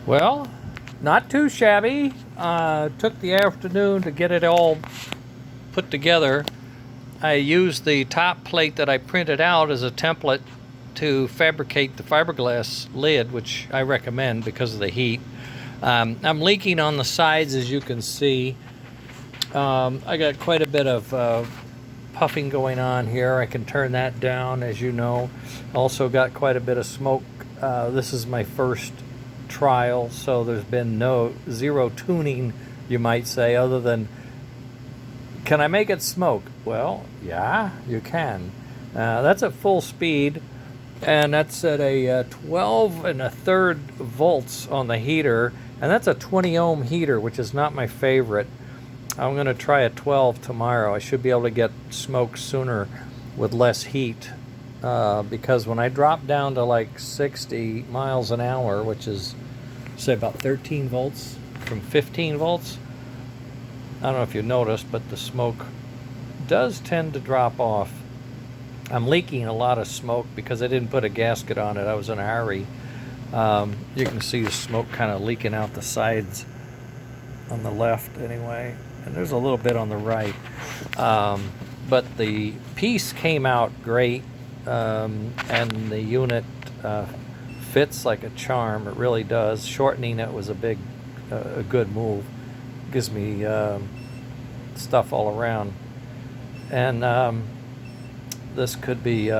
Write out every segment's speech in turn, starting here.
Well, not too shabby. Took the afternoon to get it all put together. I used the top plate that I printed out as a template to fabricate the fiberglass lid, which I recommend because of the heat. I'm leaking on the sides, as you can see. I got quite a bit of puffing going on here. I can turn that down, as you know. Also got quite a bit of smoke. This is my first trial, so there's been zero tuning, you might say, other than, can I make it smoke? Well, yeah, you can. That's at full speed, and that's at a 12 and a third volts on the heater, and that's a 20 ohm heater, which is not my favorite. I'm going to try a 12 tomorrow. I should be able to get smoke sooner with less heat, because when I drop down to like 60 miles an hour, which is, say, about 13 volts from 15 volts, I don't know if you noticed, but the smoke does tend to drop off. I'm leaking a lot of smoke because I didn't put a gasket on it. I was in a hurry. You can see the smoke kind of leaking out the sides on the left anyway, and there's a little bit on the right. But the piece came out great, and the unit fits like a charm. It really does. Shortening it was a good move. Gives me stuff all around, and this could be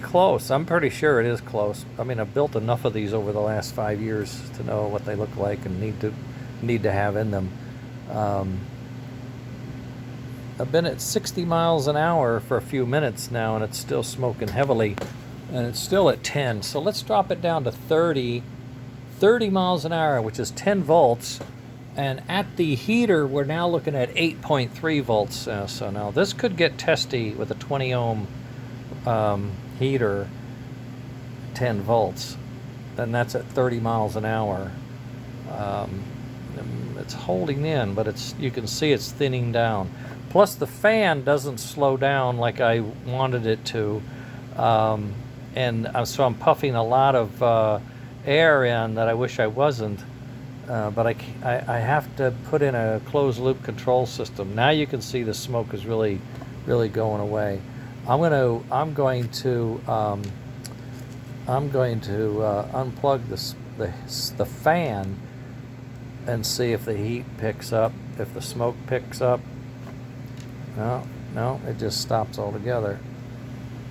close. I'm pretty sure it is close. I mean, I've built enough of these over the last 5 years to know what they look like and need to have in them. I've been at 60 miles an hour for a few minutes now, and it's still smoking heavily, and it's still at 10. So let's drop it down to 30 miles an hour, which is 10 volts. And at the heater, we're now looking at 8.3 volts. So now this could get testy with a 20 ohm heater, 10 volts. And that's at 30 miles an hour. It's holding in, but you can see it's thinning down. Plus the fan doesn't slow down like I wanted it to. And so I'm puffing a lot of air in that I wish I wasn't, but I have to put in a closed loop control system. Now you can see the smoke is really going away. I'm going to unplug the fan and see if the heat picks up, if the smoke picks up. No, it just stops altogether.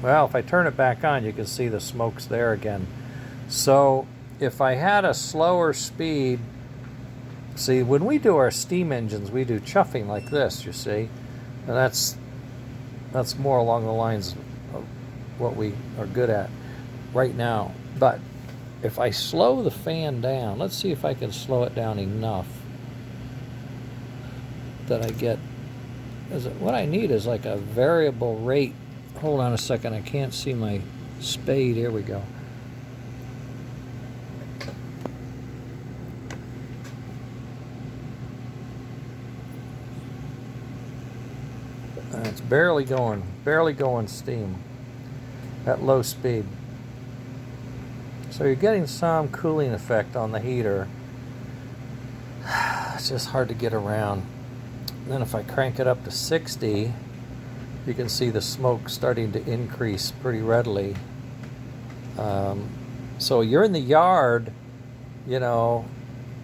Well, if I turn it back on, you can see the smoke's there again. So if I had a slower speed, see, when we do our steam engines, we do chuffing like this, you see, and that's more along the lines of what we are good at right now. But if I slow the fan down, let's see if I can slow it down enough that I get, what I need is like a variable rate. Hold on a second, I can't see my spade. Here we go. It's barely going steam at low speed. So you're getting some cooling effect on the heater. It's just hard to get around. And then if I crank it up to 60, you can see the smoke starting to increase pretty readily. So you're in the yard, and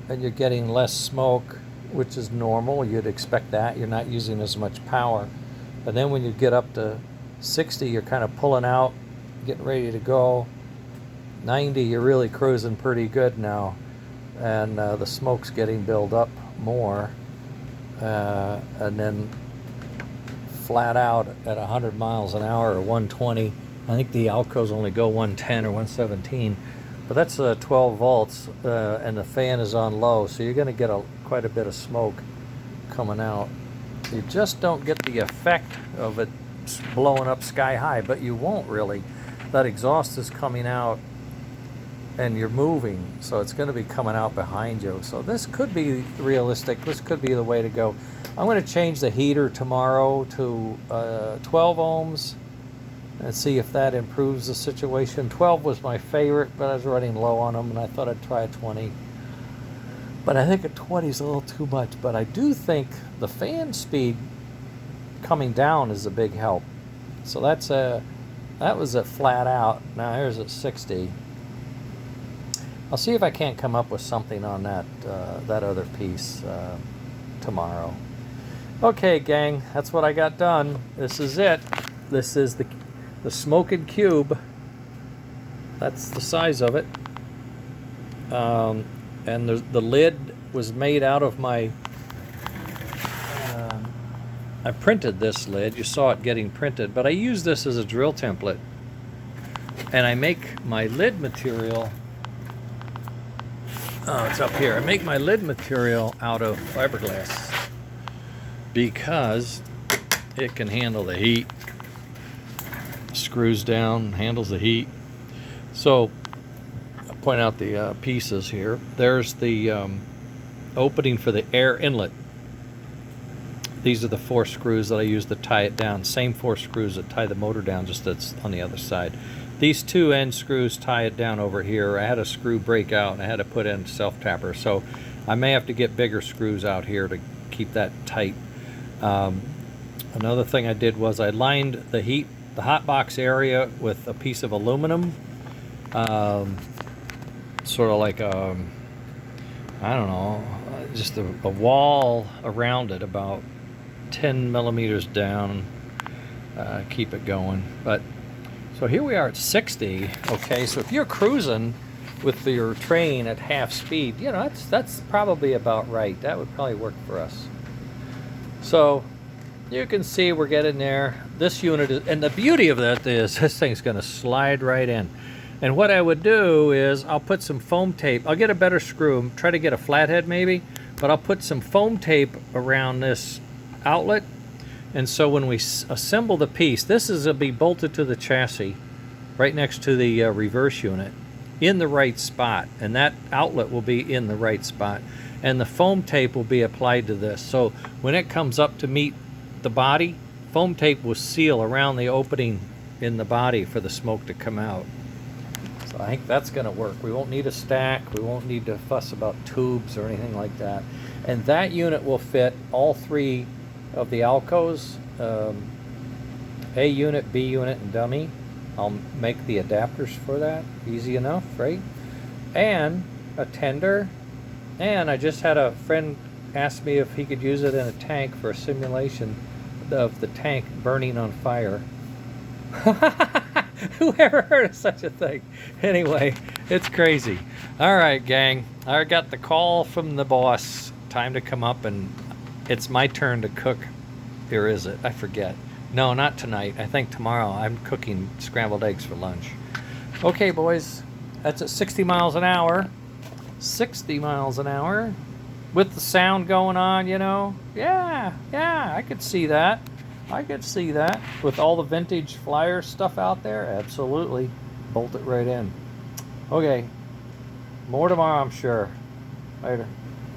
you're getting less smoke, which is normal. You'd expect that. You're not using as much power. But then when you get up to 60, you're kind of pulling out, getting ready to go. 90, you're really cruising pretty good now. And the smoke's getting built up more. And then flat out at 100 miles an hour or 120. I think the Alcos only go 110 or 117. But that's 12 volts, and the fan is on low, so you're going to get quite a bit of smoke coming out. You just don't get the effect of it blowing up sky high, but you won't really. That exhaust is coming out and you're moving, so it's going to be coming out behind you. So this could be realistic. This could be the way to go. I'm going to change the heater tomorrow to 12 ohms and see if that improves the situation. 12 was my favorite, but I was running low on them, and I thought I'd try a 20. But I think a 20 is a little too much. But I do think the fan speed coming down is a big help. So that was at flat out. Now here's at 60. I'll see if I can't come up with something on that that other piece tomorrow. Okay, gang, that's what I got done. This is it. This is the smoking cube. That's the size of it. And the lid was made out of my... I printed this lid. You saw it getting printed, but I use this as a drill template. And I make my lid material... Oh, it's up here. I make my lid material out of fiberglass because it can handle the heat. Screws down, handles the heat. So, I'll point out the pieces here. There's the opening for the air inlet. These are the 4 screws that I use to tie it down. Same 4 screws that tie the motor down, just that's on the other side. These 2 end screws tie it down over here. I had a screw break out and I had to put in self-tapper. So I may have to get bigger screws out here to keep that tight. Another thing I did was I lined the hot box area with a piece of aluminum. Sort of like a, I don't know, just a wall around it about 10 millimeters down. Keep it going. But so here we are at 60. Okay, so if you're cruising with your train at half speed, you know, that's probably about right. That would probably work for us. So you can see we're getting there. This unit is, and the beauty of that is this thing's going to slide right in. And what I would do is I'll put some foam tape. I'll get a better screw, try to get a flathead maybe, but I'll put some foam tape around this outlet. And so when we assemble the piece, this is going to be bolted to the chassis right next to the reverse unit in the right spot. And that outlet will be in the right spot. And the foam tape will be applied to this. So when it comes up to meet the body, foam tape will seal around the opening in the body for the smoke to come out. So I think that's going to work. We won't need a stack. We won't need to fuss about tubes or anything like that. And that unit will fit all 3 of the Alcos, A unit, B unit, and dummy. I'll make the adapters for that. Easy enough, right? And a tender. And I just had a friend ask me if he could use it in a tank for a simulation of the tank burning on fire. Who ever heard of such a thing? Anyway, it's crazy. All right, gang. I got the call from the boss. Time to come up, and it's my turn to cook. Or is it? I forget. No, not tonight. I think tomorrow I'm cooking scrambled eggs for lunch. Okay, boys. That's at 60 miles an hour. 60 miles an hour. With the sound going on, you know. Yeah, I could see that. I could see that. With all the vintage flyer stuff out there, absolutely. Bolt it right in. Okay. More tomorrow, I'm sure. Later.